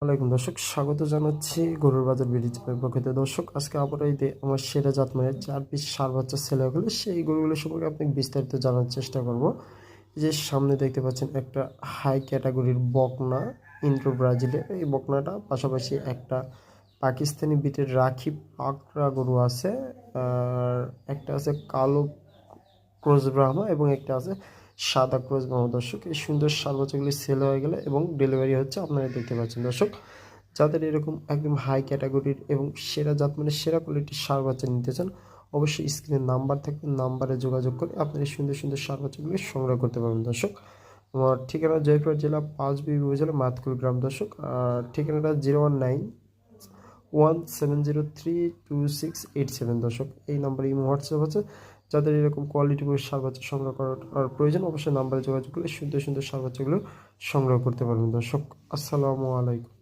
ওয়ালাইকুম দর্শক, স্বাগত জানাচ্ছি গরুর বাজার বিডি চ্যানেলের পক্ষ থেকে। দর্শক, আজকে আবার এই আমার সেরা জাতমানের 4 পিস ষাঁড় বাচ্চা ছেলে হলে সেই গরুগুলো সম্পর্কে আপনাকে বিস্তারিত জানার চেষ্টা করব। এই যে সামনে দেখতে পাচ্ছেন একটা হাই ক্যাটাগরির বকনা, ইন্ডো ব্রাজিলের এই বকনাটা, পাশাপাশি একটা পাকিস্তানি বিটের রাখি পাকড়া গরু আছে, আর একটা আছে কালো ক্রস ব্রাহ্মা এবং একটা আছে সাদা ক্রস ব্রাহ্মা। দর্শক, এই সুন্দর ষাঁড় বাচ্চাগুলি সেল হয়ে গেলে এবং ডেলিভারি হচ্ছে, আপনারা দেখতে পাচ্ছেন। দর্শক, যাদের এরকম একদম হাই ক্যাটাগরির এবং সেরা জাত মানে সেরা কোয়ালিটির ষাঁড় বাচ্চা নিতে চান, অবশ্যই স্ক্রিনে নাম্বার থাকবে, নাম্বারে যোগাযোগ করে আপনার এই সুন্দর সুন্দর ষাঁড় বাচ্চাগুলি সংগ্রহ করতে পারবেন। দর্শক, আমার ঠিকানা জয়পুর জেলা 5B উপজেলা মাতকুল গ্রাম। দর্শক, আর ঠিকানাটা 01917032687। দর্শক, এই নাম্বারে ইমো হোয়াটসঅ্যাপ আছে। যাদের এরকম কোয়ালিটি করে ষাঁড় বাচ্চা সংগ্রহ করার প্রয়োজন, অবশ্যই নাম্বারে যোগাযোগ করলে সুন্দর সুন্দর ষাঁড় বাচ্চাগুলো সংগ্রহ করতে পারবেন। দর্শক, আসসালামু আলাইকুম।